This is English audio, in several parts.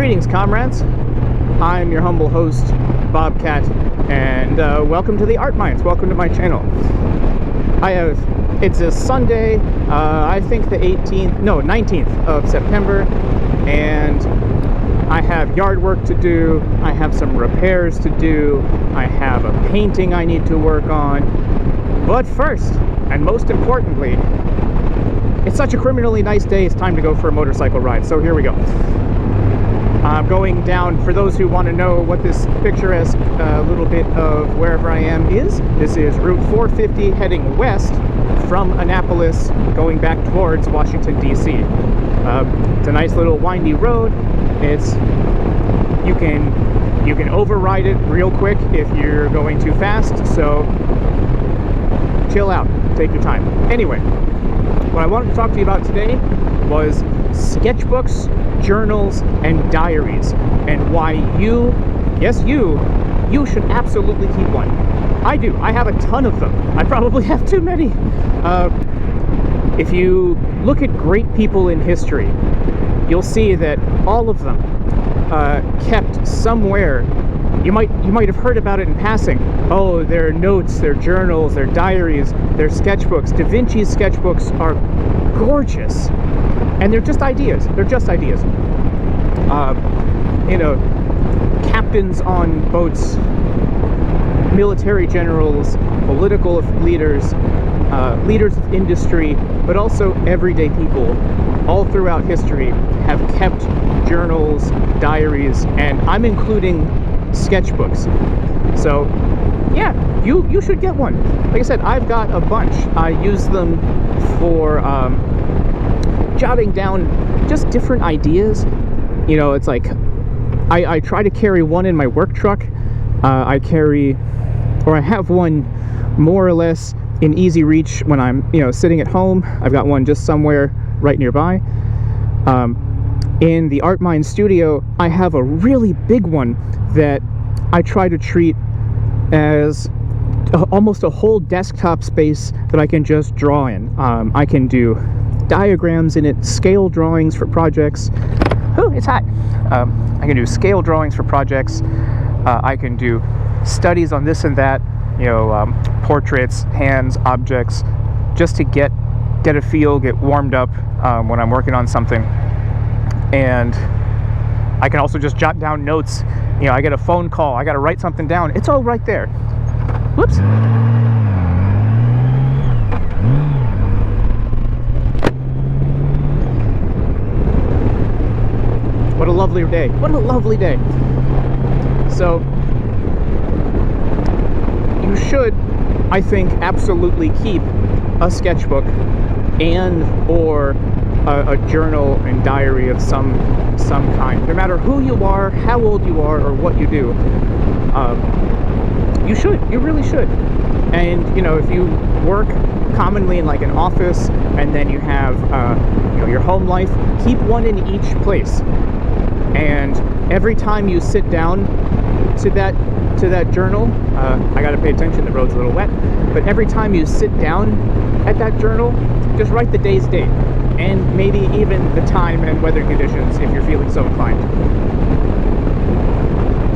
Greetings, comrades. I'm your humble host, Bobcat, and welcome to the Art Minds. Welcome to my channel. It's a Sunday, I think the 19th of September, and I have yard work to do, I have some repairs to do, I have a painting I need to work on. But first, and most importantly, it's such a criminally nice day, it's time to go for a motorcycle ride. So here we go. I'm going down, for those who want to know what this picturesque little bit of wherever I am is, this is Route 450 heading west from Annapolis, going back towards Washington, D.C. It's a nice little windy road. You can override it real quick if you're going too fast, so chill out, take your time. Anyway, what I wanted to talk to you about today was sketchbooks, journals, and diaries, and why you should absolutely keep one. I do. I have a ton of them. I probably have too many. If you look at great people in history, you'll see that all of them kept somewhere. You might have heard about it in passing. Oh, their notes, their journals, their diaries, their sketchbooks. Da Vinci's sketchbooks are gorgeous, and they're just ideas. They're just ideas. Captains on boats, military generals, political leaders, leaders of industry, but also everyday people all throughout history have kept journals, diaries, and I'm including sketchbooks. So yeah, you should get one. Like I said, I've got a bunch. I use them for jotting down just different ideas. It's like I try to carry one in my work truck. I have one more or less in easy reach when I'm sitting at home. I've got one just somewhere right nearby. In the Art Mind studio, I have a really big one that I try to treat as almost a whole desktop space that I can just draw in. I can do diagrams in it, scale drawings for projects. Oh, it's hot. I can do scale drawings for projects. I can do studies on this and that, portraits, hands, objects, just to get a feel, get warmed up when I'm working on something. And I can also just jot down notes. I get a phone call, I got to write something down. It's all right there. Whoops. What a lovely day. What a lovely day. So, you should, I think, absolutely keep a sketchbook and or a journal and diary of some kind. No matter who you are, how old you are, or what you do. You should. You really should. And, if you work commonly in like an office and then you have, your home life, keep one in each place. And every time you sit down to that journal, I gotta pay attention, the road's a little wet, but every time you sit down at that journal, just write the day's date, and maybe even the time and weather conditions if you're feeling so inclined.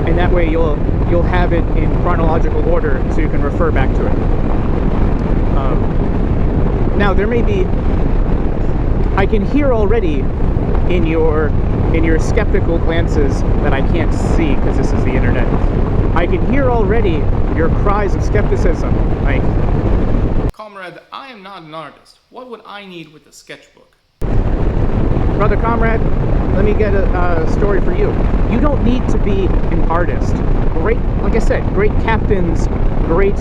And that way you'll have it in chronological order so you can refer back to it. Now there may be, I can hear already in your skeptical glances that I can't see because this is the internet. I can hear already your cries of skepticism, like, Comrade, I am not an artist. What would I need with a sketchbook? Brother Comrade, let me get a story for you. You don't need to be an artist. Like I said, great captains, great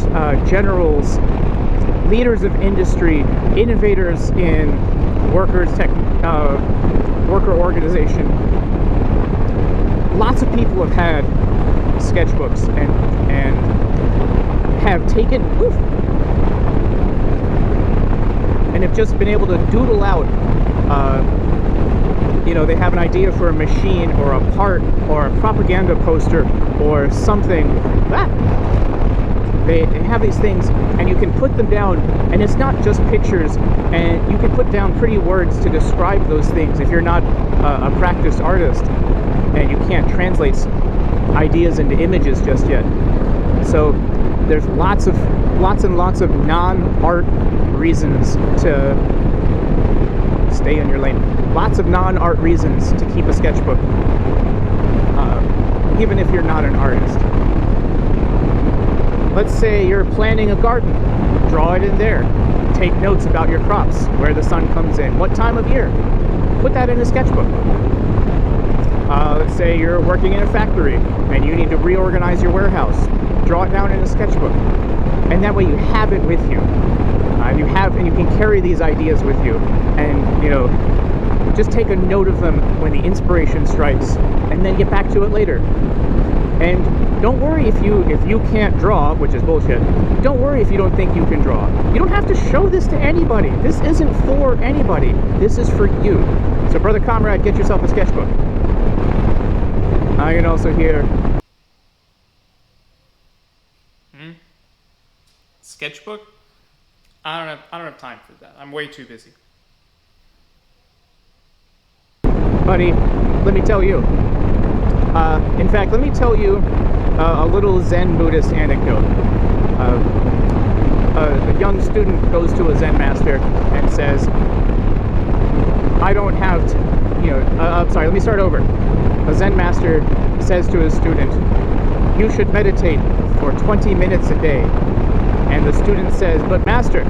generals, leaders of industry, innovators in worker organization. Lots of people have had sketchbooks and have taken and have just been able to doodle out. They have an idea for a machine or a part or a propaganda poster or something. They have these things, and you can put them down, and it's not just pictures, and you can put down pretty words to describe those things if you're not a practiced artist. and you can't translate ideas into images just yet. So there's lots and lots of non-art reasons to stay in your lane. Lots of non-art reasons to keep a sketchbook, even if you're not an artist. Let's say you're planting a garden. Draw it in there. Take notes about your crops, where the sun comes in, what time of year. Put that in a sketchbook. Let's say you're working in a factory and you need to reorganize your warehouse. Draw it down in a sketchbook. And that way you have it with you. And you can carry these ideas with you. And, you know, just take a note of them when the inspiration strikes and then get back to it later. And don't worry if you can't draw, which is bullshit. Don't worry if you don't think you can draw. You don't have to show this to anybody. This isn't for anybody. This is for you. So, brother comrade, get yourself a sketchbook. I can also hear... Sketchbook? I don't have time for that. I'm way too busy. Buddy, let me tell you. In fact, let me tell you a little Zen Buddhist anecdote. A young student goes to a Zen master and says, I don't have to, let me start over. A Zen master says to his student, you should meditate for 20 minutes a day. And the student says, but master,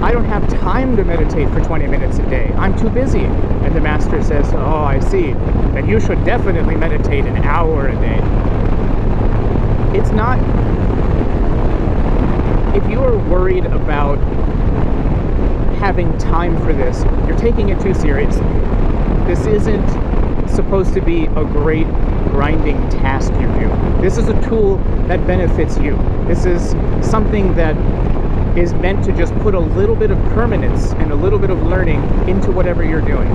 I don't have time to meditate for 20 minutes a day. I'm too busy. And the master says, oh, I see. Then you should definitely meditate an hour a day. It's not... If you are worried about having time for this, you're taking it too seriously. This isn't supposed to be a great grinding task you do. This is a tool that benefits you. This is something that is meant to just put a little bit of permanence and a little bit of learning into whatever you're doing.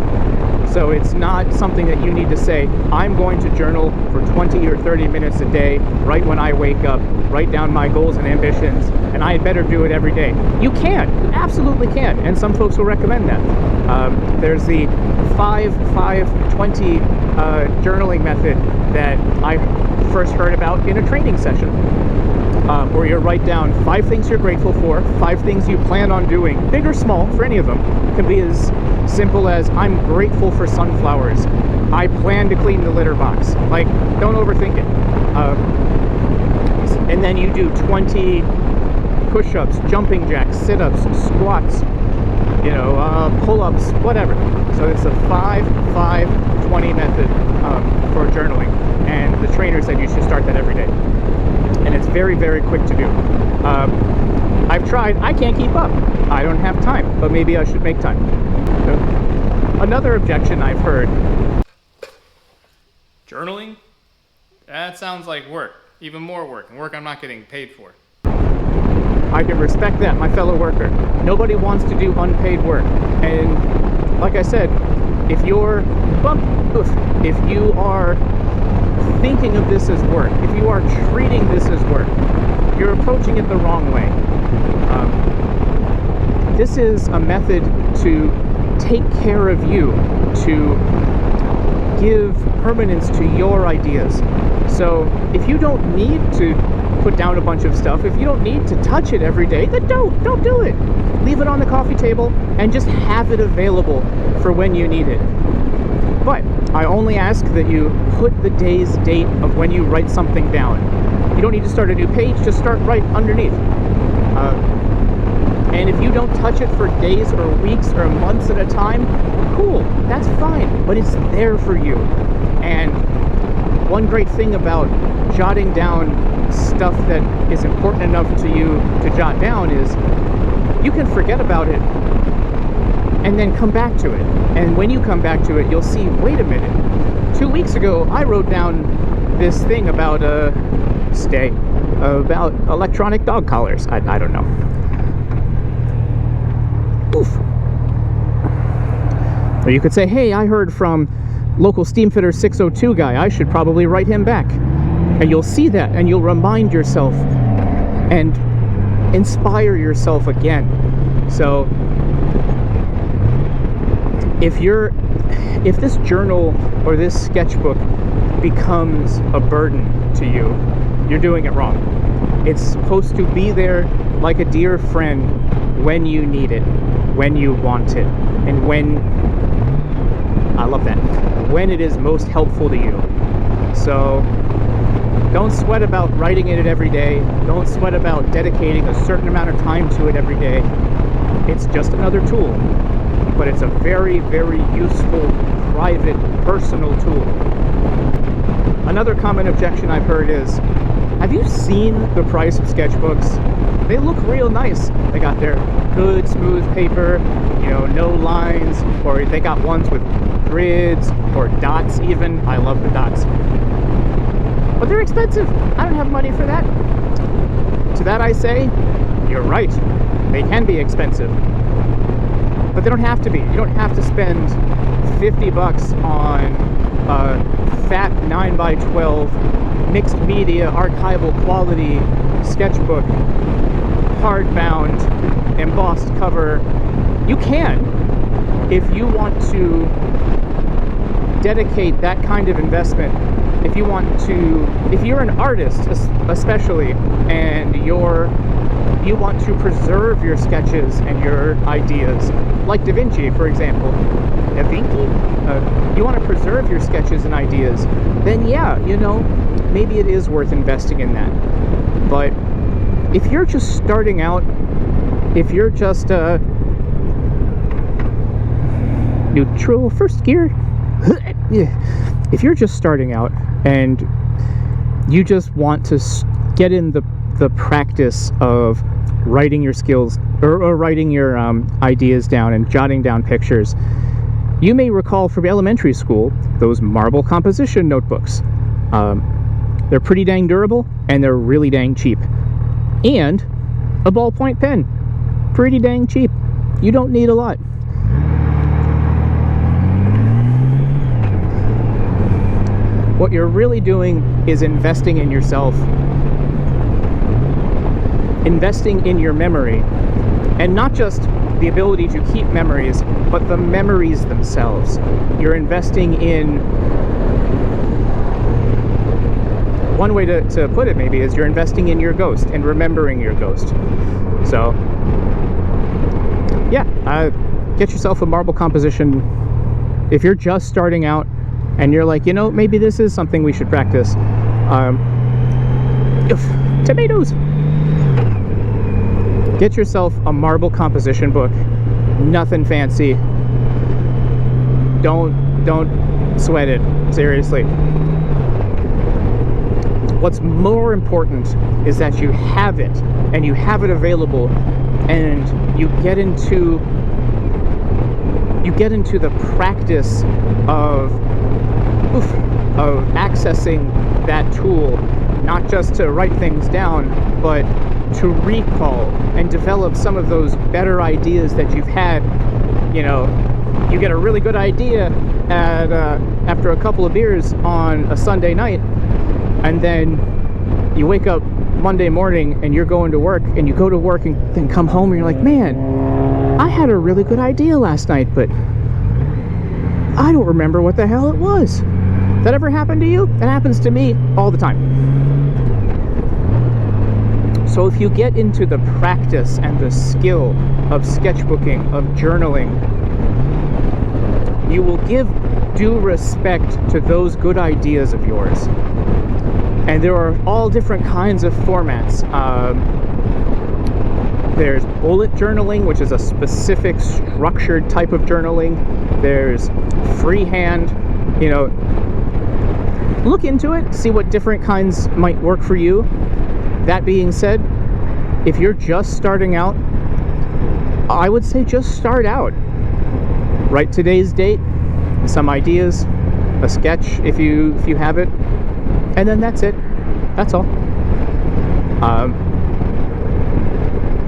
So it's not something that you need to say, I'm going to journal for 20 or 30 minutes a day, right when I wake up, write down my goals and ambitions, and I had better do it every day. You can. You absolutely can. And some folks will recommend that. There's the 5-5-20 journaling method that I first heard about in a training session. Where you write down 5 things you're grateful for, 5 things you plan on doing, big or small, for any of them. It can be as simple as, I'm grateful for sunflowers. I plan to clean the litter box. Like, don't overthink it. And then you do 20 push-ups, jumping jacks, sit-ups, squats, pull-ups, whatever. So it's a 5-5-20 method for journaling. And the trainer said you should start that every day. And it's very, very quick to do. I've tried. I can't keep up. I don't have time, but maybe I should make time. So, another objection I've heard. Journaling? That sounds like work. Even more work, and work I'm not getting paid for. I can respect that, my fellow worker. Nobody wants to do unpaid work. And like I said, if you are thinking of this as work, if you are treating this as work, you're approaching it the wrong way. This is a method to take care of you, to give permanence to your ideas. So if you don't need to put down a bunch of stuff, if you don't need to touch it every day, then don't do it. Leave it on the coffee table and just have it available for when you need it. But I only ask that you put the day's date of when you write something down. You don't need to start a new page, just start right underneath. And if you don't touch it for days or weeks or months at a time, cool, that's fine, but it's there for you. And one great thing about jotting down stuff that is important enough to you to jot down is you can forget about it and then come back to it. And when you come back to it, you'll see, wait a minute, 2 weeks ago I wrote down this thing about about electronic dog collars. I don't know. Oof. Or you could say, hey, I heard from local Steamfitter 602 guy, I should probably write him back. And you'll see that, and you'll remind yourself and inspire yourself again. So if this journal or this sketchbook becomes a burden to you, you're doing it wrong. It's supposed to be there like a dear friend when you need it, when you want it, and I love that, when it is most helpful to you. So don't sweat about writing it every day. Don't sweat about dedicating a certain amount of time to it every day. It's just another tool, but it's a very, very useful, private, personal tool. Another common objection I've heard is, have you seen the price of sketchbooks? They look real nice. They got their good, smooth paper, no lines, or they got ones with grids or dots even. I love the dots. But they're expensive. I don't have money for that. To that I say, you're right. They can be expensive. But they don't have to be. You don't have to spend $50 on a fat 9x12 mixed media archival quality sketchbook, hardbound, embossed cover. You can, if you want to dedicate that kind of investment. If you're an artist especially, and you want to preserve your sketches and your ideas, like Da Vinci, for example. Da Vinci? You want to preserve your sketches and ideas, then yeah, maybe it is worth investing in that. But if you're just starting out, if you're just neutral first gear, if you're just starting out and you just want to get in the practice of writing your skills or writing your ideas down and jotting down pictures, you may recall from elementary school those marble composition notebooks. They're pretty dang durable and they're really dang cheap. And a ballpoint pen, pretty dang cheap. You don't need a lot. What you're really doing is investing in yourself, investing in your memory, and not just the ability to keep memories, but the memories themselves. You're investing in, one way to put it maybe is you're investing in your ghost and remembering your ghost. So yeah, get yourself a marble composition. If you're just starting out and you're like, maybe this is something we should practice. Tomatoes! Get yourself a marble composition book. Nothing fancy. Don't sweat it. Seriously. What's more important is that you have it, and you have it available, and you get into the practice of accessing that tool, not just to write things down, but to recall and develop some of those better ideas that you've had. You get a really good idea after a couple of beers on a Sunday night, and then you wake up Monday morning and you're going to work, and you go to work and then come home and you're like, man, I had a really good idea last night, but I don't remember what the hell it was. That ever happened to you? That happens to me all the time. So if you get into the practice and the skill of sketchbooking, of journaling, you will give due respect to those good ideas of yours. And there are all different kinds of formats. There's bullet journaling, which is a specific structured type of journaling. There's freehand. Look into it, see what different kinds might work for you. That being said, if you're just starting out, I would say just start out. Write today's date, some ideas, a sketch if you have it, and then that's it. That's all.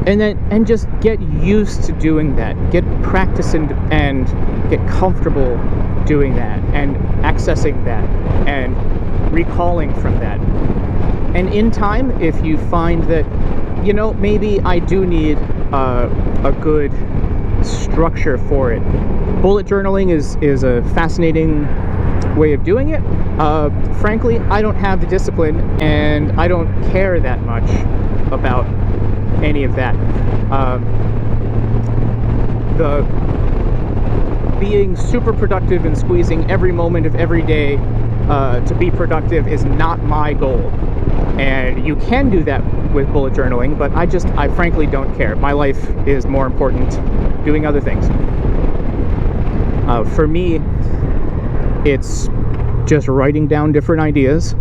And just get used to doing that. Get practice and get comfortable doing that and accessing that and recalling from that. And in time, if you find that, maybe I do need a good structure for it. Bullet journaling is a fascinating way of doing it. Frankly, I don't have the discipline, and I don't care that much about any of that. The being super productive and squeezing every moment of every day to be productive is not my goal. And you can do that with bullet journaling, but I frankly don't care. My life is more important doing other things. For me, it's just writing down different ideas,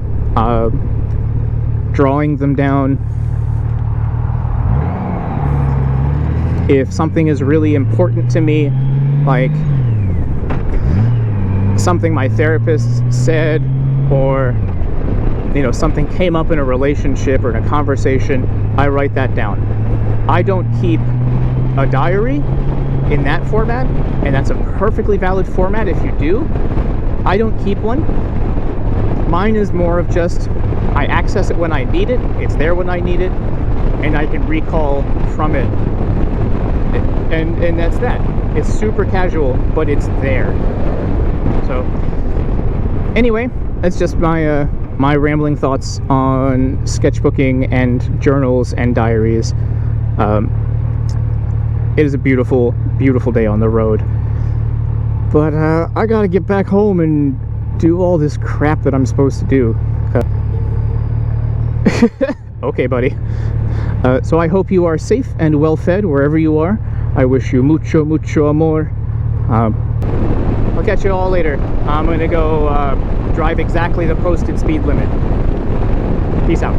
drawing them down. If something is really important to me, like something my therapist said, or something came up in a relationship or in a conversation, I write that down. I don't keep a diary in that format, and that's a perfectly valid format if you do. I don't keep one. Mine is more of just, I access it when I need it, it's there when I need it, and I can recall from it. And that's that. It's super casual, but it's there. So, anyway, that's just my rambling thoughts on sketchbooking and journals and diaries. It is a beautiful, beautiful day on the road. But I gotta get back home and do all this crap that I'm supposed to do. Okay, buddy. So I hope you are safe and well fed wherever you are. I wish you mucho, mucho amor. I'll catch you all later. I'm gonna go drive exactly the posted speed limit. Peace out.